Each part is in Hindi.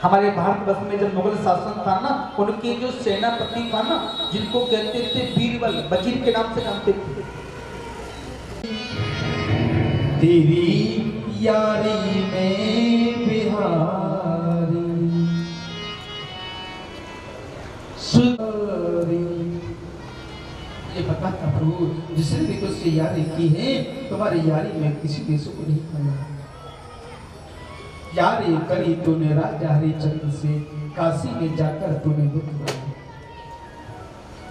हमारे भारतवर्ष में जब मुगल शासन था ना, उनके जो सेनापति था ना, जिनको कहते थे बीरबल, वजीर के नाम से जानते थे। तेरी यारी में बिहारी सुरी, ये बता था प्रभु, जिसने भी तुझसे यारी की है, तुम्हारी यारी में किसी के सुख नहीं पाया। यारी करी तूने राजा हरिचंद्र से, काशी में जाकर तूने दुख पाया।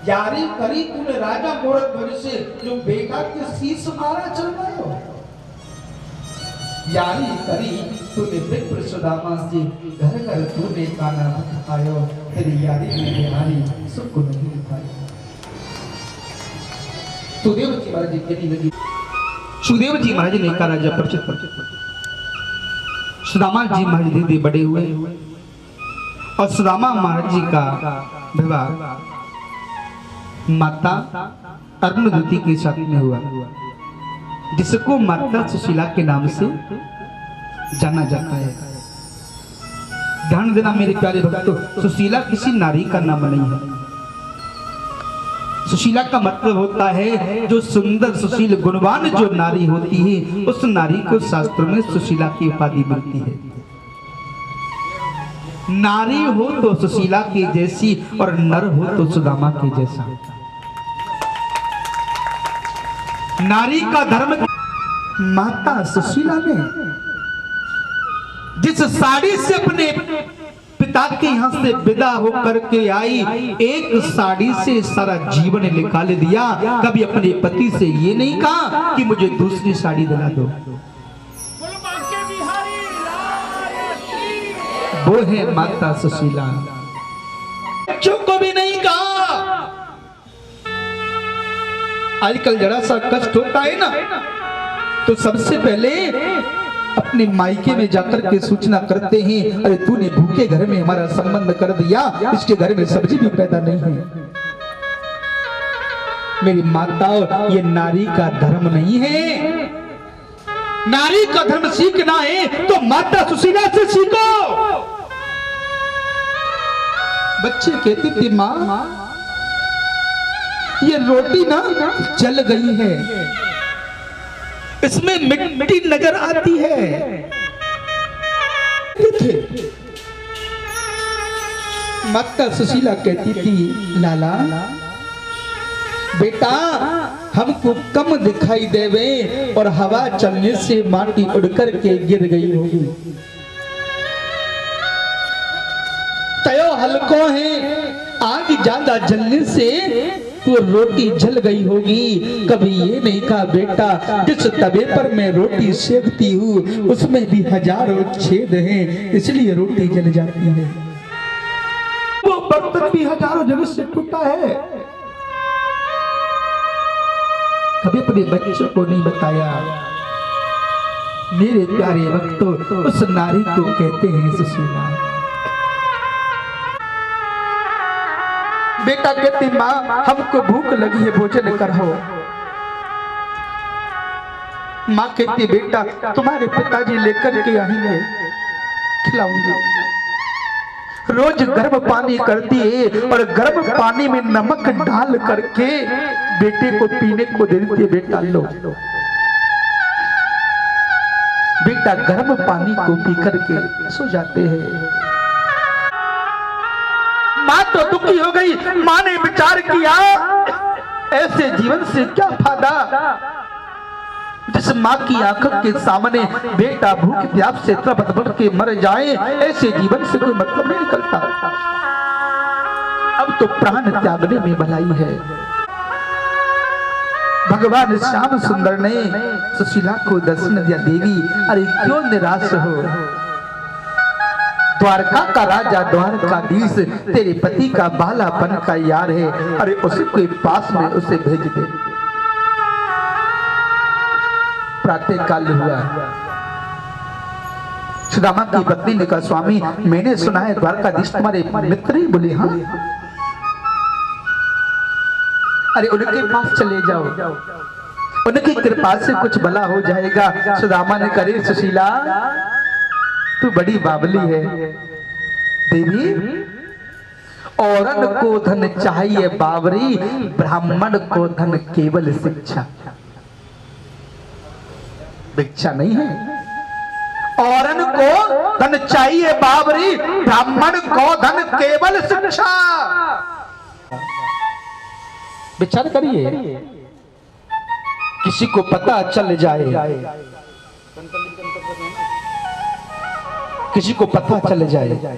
यारी करी तूने राजा गोरखध्वज से, जो बेटा के शीश मारा चल रहे हो। यारी करी तूने विप्र सुदामा से, घर घर तूने काना भक्त आयो। तेरी यारी में बिहारी सुख नहीं पाया। सुदेव जी महाराज जी कहने लगी, सुदेव जी महाराज ने कहा राजा परिचित, सुदामा जी महाराज धीरे बड़े हुए और सुदामा महाराज जी का विवाह माता अरुणधुति के साथ में हुआ, जिसको माता सुशीला के नाम से जाना जाता है। ध्यान देना मेरे प्यारे भक्तों, सुशीला किसी नारी का नाम नहीं है। सुशीला का मतलब होता है जो सुंदर सुशील गुणवान जो नारी होती है, उस नारी को शास्त्र में सुशीला की उपाधि मिलती है। नारी हो तो सुशीला की जैसी और नर हो तो सुदामा के जैसा। नारी का धर्म, माता सुशीला ने जिस साड़ी से अपने पिता के यहाँ से विदा होकर के आई, एक साड़ी से सारा जीवन निकाल दिया। कभी अपने पति से ये नहीं कहा कि मुझे दूसरी साड़ी दिला दो। वो है माता सुशीला। बच्चों को भी नहीं कहा। आजकल जरा सा कष्ट होता है ना, तो सबसे पहले अपने मायके में जाकर के सूचना करते हैं, अरे तूने भूखे घर में हमारा संबंध कर दिया, इसके घर में सब्जी भी पैदा नहीं है। मेरी माताओं, ये नारी का धर्म नहीं है। नारी का धर्म सीखना है तो माता सुशीला से सीखो। बच्चे कहते थे, माँ ये रोटी ना जल गई है, इसमें मिट्टी नजर आती है। माता सुशीला कहती थी, लाला बेटा हमको कम दिखाई देवे और हवा चलने से माटी उड़ करके गिर गई होगी। तयो हल्को है, आग ज्यादा जलने से तो रोटी जल गई होगी। कभी ये नहीं कहा बेटा, जिस तवे पर मैं रोटी सेकती हूँ उसमें भी हजारों छेद हैं, इसलिए रोटी जल जाती है। वो बर्तन भी हजारों जगह से टूटा है। कभी अपने बच्चों को नहीं बताया। मेरे प्यारे भक्तों, उस नारी को कहते हैं सुशीला। बेटा कहती, माँ हमको भूख लगी है, भोजन करो। माँ कहती, बेटा तुम्हारे पिताजी लेकर के आएंगे, खिलाऊंगी। रोज गर्म पानी करती है और गर्म पानी में नमक डाल करके बेटे को पीने को दे देती है। बेटा लो। बेटा गर्म पानी को पी करके सो जाते हैं। माँ तो दुखी हो गई। माँ ने विचार किया, ऐसे जीवन से क्या फायदा जिस माँ की आंखों के सामने बेटा भूख प्यास से तड़प के मर जाए। ऐसे जीवन से कोई मतलब नहीं निकलता। अब तो प्राण त्यागने में भलाई है। भगवान श्याम सुंदर ने सुशीला को दर्शन दिया। देवी अरे क्यों निराश हो, द्वारका का राजा द्वारकाधीश तेरे पति का बालापन का यार है, अरे उसके पास में उसे भेज दे। प्रातः काल हुआ। सुदामा की पत्नी ने कहा, स्वामी मैंने सुना है द्वारकाधीश तुम्हारे मित्र ही। बोले हाँ। अरे उनके पास चले जाओ, उनकी कृपा से कुछ भला हो जाएगा। सुदामा ने कहा, सुशीला तू बड़ी बावली है, देवी, औरन को धन चाहिए बावरी, ब्राह्मण को धन केवल शिक्षा। भिक्षा नहीं है। औरन को धन चाहिए बावरी, ब्राह्मण को धन केवल शिक्षा। विचार करिए, किसी को पता चल जाए, किसी को पता चल जाए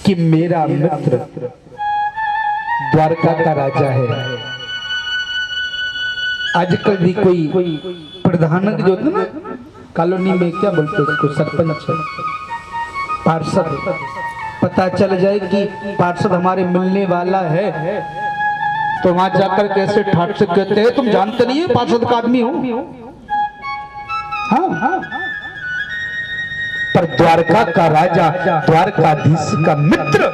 कि मेरा मित्र द्वारका का राजा है। आजकल भी कोई प्रधान जो होते ना कॉलोनी में, क्या बोलते हैं उसको, सरपंच, पार्षद, पता चल जाए कि पार्षद हमारे मिलने वाला है तो वहां जाकर कैसे ठाट से कहते हैं तुम जानते नहीं है पार्षद का आदमी हो। हाँ, पर द्वारका का राजा, द्वारकाधीश का मित्र,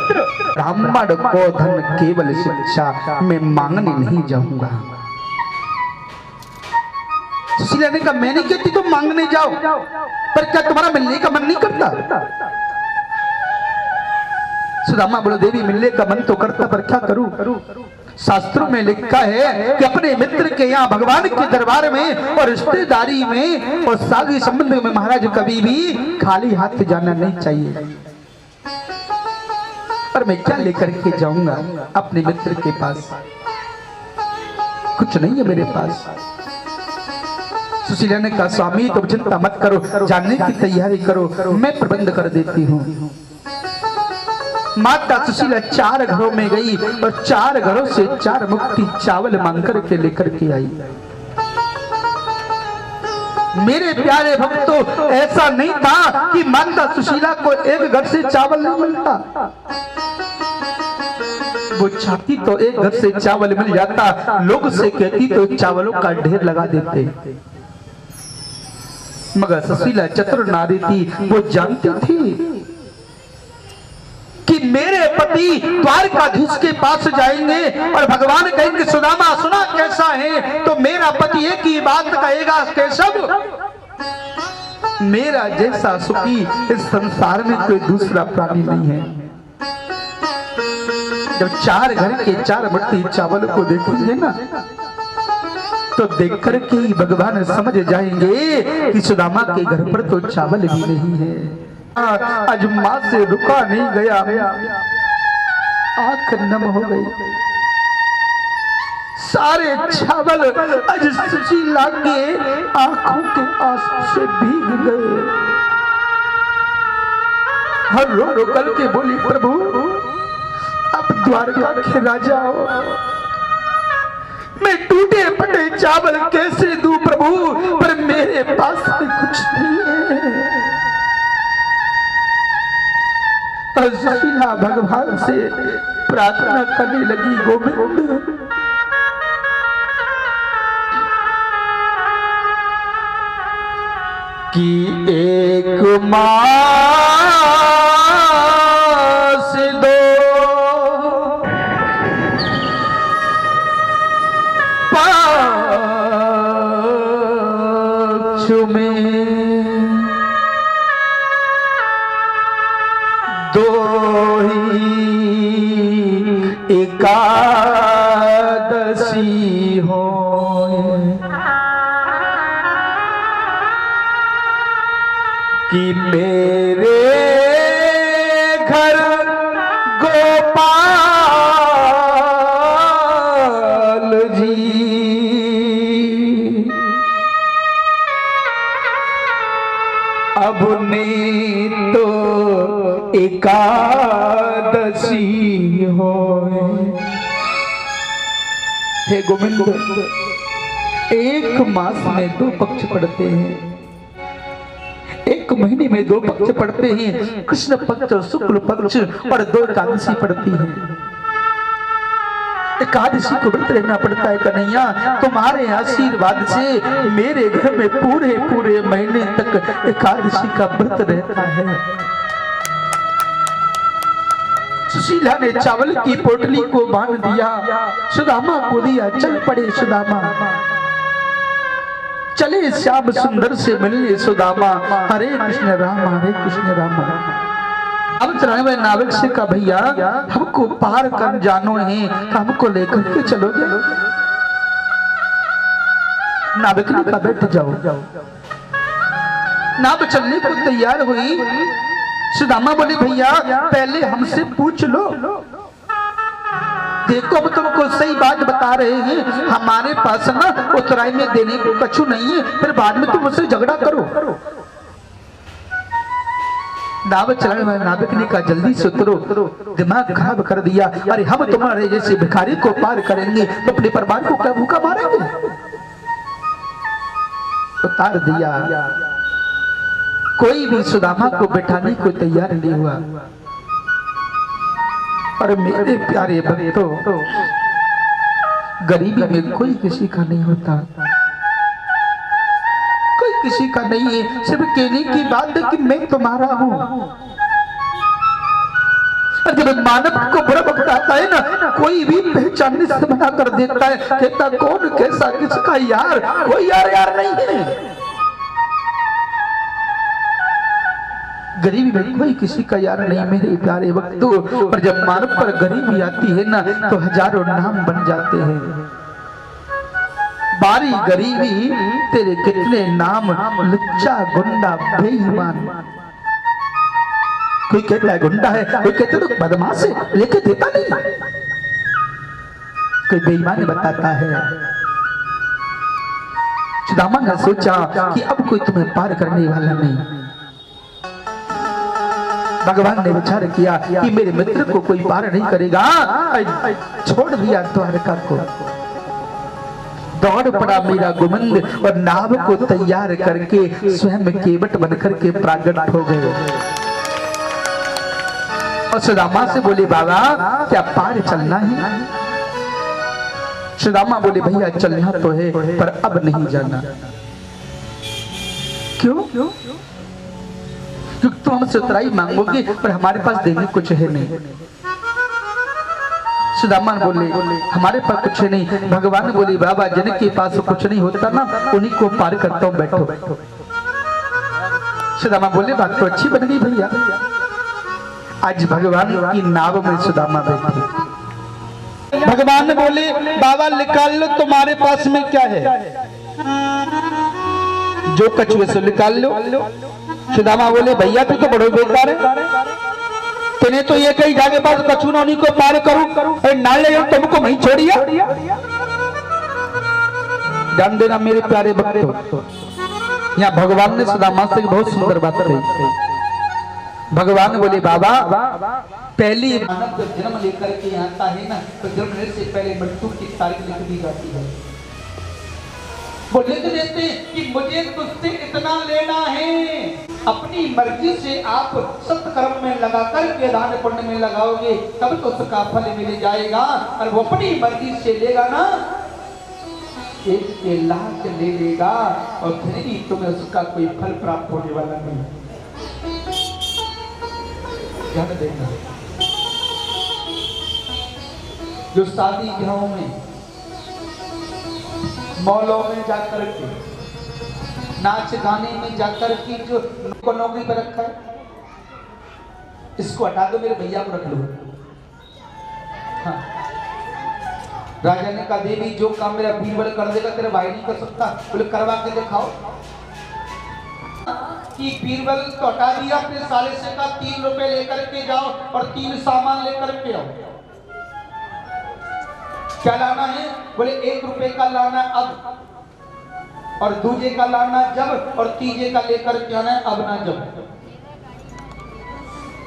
ब्राह्मण को धन केवल शिक्षा, मैं मांगने नहीं जाऊंगा। सुशीला ने कहा मैं नहीं कहती तुम मांगने जाओ, पर क्या तुम्हारा मिलने का मन नहीं करता? सुदामा बोले देवी मिलने का मन तो करता, पर क्या करूं? शास्त्रों में लिखा है कि अपने मित्र के यहाँ भगवान के दरबार में और रिश्तेदारी में और सागी संबंध में महाराज कभी भी खाली हाथ जाना नहीं चाहिए। पर मैं क्या लेकर के जाऊंगा अपने मित्र के पास? कुछ नहीं है मेरे पास। सुशीला ने कहा स्वामी तुम चिंता मत करो, जानने की तैयारी करो, मैं प्रबंध कर देती हूँ। माता सुशीला 4 घरों में गई और 4 घरों से 4 मुट्ठी चावल मांग कर के लेकर के आई। मेरे प्यारे भक्तों, ऐसा नहीं था कि माता सुशीला को एक घर से चावल नहीं मिलता, वो चाहती तो एक घर से चावल मिल जाता, लोग से कहती तो चावलों का ढेर लगा देते। मगर सुशीला चतुर नारी थी, वो जानती थी कि मेरे पति द्वारकाधीश के पास जाएंगे और भगवान कहेंगे सुदामा सुना कैसा है, तो मेरा पति एक ही बात कहेगा केशव मेरा जैसा सुखी इस संसार में कोई दूसरा प्राणी नहीं है। जब 4 घर के 4 मुट्ठी चावल को देखेंगे ना तो देख कर के भगवान समझ जाएंगे कि सुदामा के घर पर तो चावल भी नहीं है। आज मां से रुका नहीं गया, आंख नम हो गई, सारे चावल आज सुशीला के आंखों के आंसू से भीग गए। हर रो कर के बोली प्रभु आप द्वारका के राजा हो, मैं टूटे फटे चावल कैसे दूं प्रभु, पर मेरे पास कुछ नहीं है। सुशीला भगवान से प्रार्थना करने लगी गोविंद कि एक मास दो पाँच में दो ही एकादशी हो, कि मेरे घर गोपाल जी अब ने तो एकादशी हो। हे गोविंद, 1 मास में 2 पक्ष पड़ते हैं, 1 महीने में 2 पक्ष पड़ते हैं, कृष्ण पक्ष और शुक्ल पक्ष, और 2 एकादशी पड़ती है। एकादशी को व्रत रहना पड़ता है कन्हैया, तुम्हारे आशीर्वाद से मेरे घर में पूरे पूरे महीने तक एकादशी का व्रत रहता है। सुशीला ने चावल की पोटली को बांध दिया, सुदामा को दिया, चल पड़े सुदामा, चले श्याम सुंदर से मिलने सुदामा। हरे कृष्ण राम हरे कृष्ण राम। अब चलाने वाले नाविक से कहा भैया हमको पार कर जानो है, हमको लेकर के चलोगे? नाविक ने कहा बैठ जाओ। नाव चलने को तैयार हुई। सुदामा बोले भैया पहले हमसे पूछ लो। देखो अब तुमको सही बात बता रहे हैं, हमारे पास ना उतराई में देने को कछु नहीं है, फिर बाद में तुम मुझसे झगड़ा करो। नाव चलाने वाले नाविक ने कहा जल्दी से उतरो, दिमाग खराब कर दिया। अरे हम तुम्हारे जैसे भिखारी को पार करेंगे तो अपने परिवार को क्या भूखा मारेंगे? उतार दिया। कोई भी सुदामा को बैठाने को तैयार नहीं हुआ। और मेरे प्यारे भक्तों, गरीबी में कोई किसी का नहीं होता, कोई किसी का नहीं है। सिर्फ कहने की बात है कि मैं तुम्हारा हूं। जब मानव को बुरा बताता है ना, कोई भी पहचानने से मना कर देता है, कहता कौन कैसा किसका यार, कोई यार नहीं है। गरीबी में कोई किसी का यार नहीं मेरे प्यारे वक्तों। पर जब मानव पर गरीबी आती है ना तो हजारों नाम बन जाते हैं। बारी गरीबी तेरे कितने नाम, लुच्चा गुंडा बेईमान। कोई कहता है गुंडा है, कोई कहते तो बदमाश है, लेके देता नहीं। कोई बेईमान बताता है। सुदामा ने सोचा कि अब कोई तुम्हें पार करने वाला नहीं। भगवान ने विचार किया कि मेरे मित्र को कोई पार नहीं करेगा। छोड़ दिया द्वारका को। दौड़ पड़ा मेरा गुमंद और नाव को तैयार करके स्वयं केवट बनकर के प्रागट हो गए। और सुदामा से बोले बाबा क्या पार चलना है? सुदामा बोले भैया चलना तो है पर अब नहीं जाना। क्यों? क्योंकि तुम हमसे उतराई मांगोगे पर हमारे पास देने कुछ है नहीं। सुदामा बोले हमारे पास कुछ नहीं। भगवान बोले बाबा जिनके पास कुछ नहीं होता ना उन्हीं को पार करता हूं, बैठो। सुदामा बोले बात तो अच्छी बन गई भैया। आज भगवान की नाव में सुदामा बैठे। भगवान बोले बाबा निकाल लो तुम्हारे पास में क्या है, जो कछुए से निकाल लो। सुदामा बोले भैया तू तो बड़ो बेकार है, तूने तो ये कही जाके पास कछु ना उन्हीं को पार करूं, ना ले तुमको वहीं छोड़िया। ध्यान देना मेरे प्यारे भक्तों, यहाँ भगवान ने सुदामा से बहुत सुंदर बात कही। भगवान बोले बाबा पहली मानव जब जन्म लेकर के आता है ना तो जन्म लेने से पहले मृत्यु की तारीख लिख दी जाती है। वो लिख देते कि मुझे तुझसे इतना लेना है। अपनी मर्जी से आप सत्कर्म में लगा करके दान पुण्य में लगाओगे तब तो उसका फल मिल जाएगा। और वो अपनी मर्जी से लेगा ना एक लाख ले लेगा और फिर भी तुम्हें उसका कोई फल प्राप्त होने वाला नहीं। ध्यान देना, जो शादी ब्याहों में मॉलों में जाकर के नाच गाने में जाकर के जो को नौकरी पर रखा है इसको हटा दो, मेरे भैया को रख लो। हाँ। राजा ने कहा देवी जो काम मेरा बीरबल कर देगा तेरा भाई नहीं कर सकता, बोले करवा के दिखाओ। कि बीरबल तो हटा दिया, अपने साले से कहा 3 रुपए लेकर के जाओ और 3 सामान लेकर के आओ। क्या लाना है? बोले 1 रुपए का लाना अब, और दूजे का लाना जब, और तीजे का लेकर के आना अब ना जब।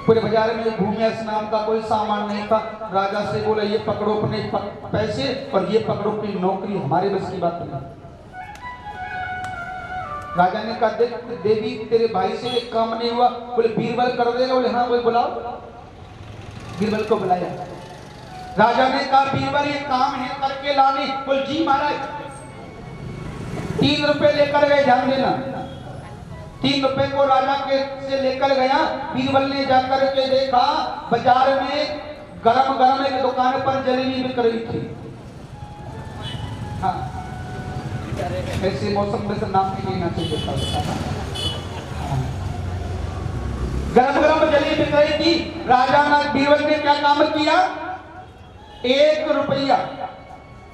पूरे बाजार में घूमे, इस नाम का कोई सामान नहीं था। राजा से बोला ये पकड़ो अपने पैसे और ये पकड़ो अपनी नौकरी, हमारे बस की बात नहीं। राजा ने कहा देख देवी तेरे भाई से एक काम नहीं हुआ, बोले बीरबल कर देगा। बोले हाँ बोले बुलाओ। बीरबल को बुलाया। राजा ने कहा बीरबल ये काम है करके लाने। बोले जी महाराज। 3 रुपए लेकर गए, ध्यान देना। 3 रुपए को राजा के से लेकर गया। बीरबल ने जाकर के देखा बाजार में गरम गरम एक दुकान पर जलेबी बिक रही थी। हाँ, ऐसे मौसम में से नाम नहीं लेना चाहिए था। गरम गरम जलेबी बिक गई थी, राजा बीरबल ने क्या काम किया, 1 रुपया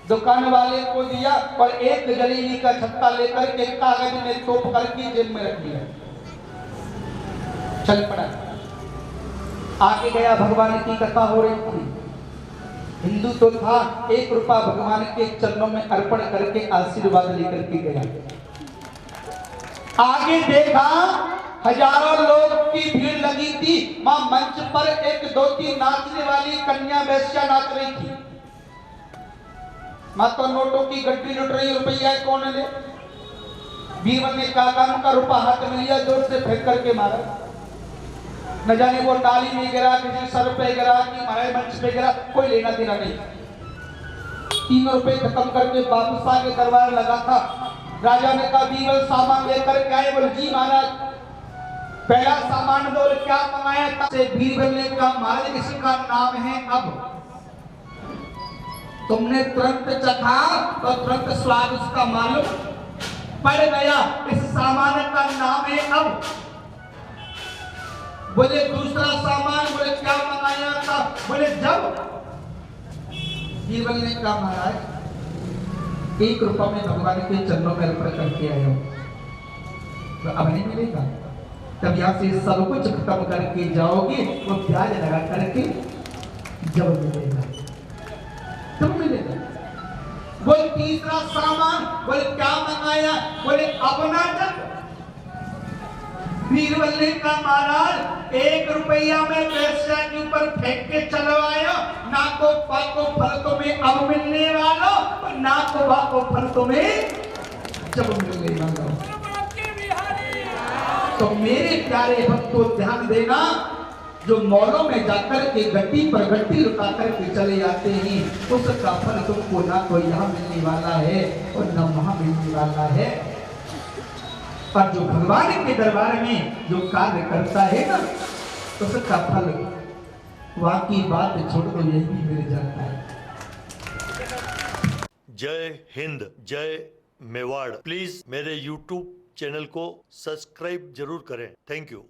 दुकान वाले को दिया और एक जलेबी का छत्ता लेकर के कागज में तोप करके जेब में रख दिया, चल पड़ा। आगे गया, भगवान की कथा हो रही थी, हिंदू तो था, 1 रुपया भगवान के चरणों में अर्पण करके आशीर्वाद लेकर के गया। आगे देखा हजारों लोग की भीड़ लगी थी, मां मंच पर एक 2-3 नाचने वाली कन्या वैश्या नाच रही थी। मां तो नोटों की गड्डी लुट रही, रुपया कौन ले। बीरबल ने काका का रुपया हाथ में लिया, जोर से फेंक करके मारा, न जाने वो डाली में गिरा, किसी सर पे गिरा, कि हमारे मंच पे गिरा, कोई लेना देना नहीं। 3 रुपए खत्म करके वापस आके दरबार लगा था। राजा ने कहा बीरबल सामान लेकर के आए, बोले जी महाराज। पहला सामान बोले क्या मंगाया था, से बीरबल ने कहा महाराज इसका नाम है अब। तुमने तुरंत चखा और तुरंत स्वाद उसका मालूम पड़ गया, इस सामान का नाम है अब। बोले दूसरा सामान, बोले क्या मंगाया था, बोले जब। बीरबल ने कहा महाराज 1 रुपया में भगवान के चरणों में अर्पण करके आया हूं, तो अब नहीं मिलेगा। तब यहां से सब कुछ खत्म करके जाओगे, वो ब्याज लगा करके जब मिलेगा तब मिलेगा। बोले तीसरा सामान, बोले क्या मंगाया, बोले अपना जब। बीरबल ने कहा महाराज 1 रुपया में वैश्या के ऊपर फेंक के चलवाया, ना को पाको फल तुम्हें अब मिलने वाला, ना को पाको फल तुम्हें जब मिलने वाला। तो मेरे प्यारे भक्तों ध्यान देना, जो मॉलों में जाकर के गड्डी पर गड्डी रुका करके चले जाते हैं, उसका फल तुमको ना तो यहाँ मिलने वाला है और न वहां मिलने वाला है। पर जो भगवान के दरबार में जो कार्य करता है ना, उसका फल वाकई बात छोड़ दो यही मिल जाता है। जय हिंद, जय मेवाड़। प्लीज मेरे YouTube चैनल को सब्सक्राइब जरूर करें। Thank you.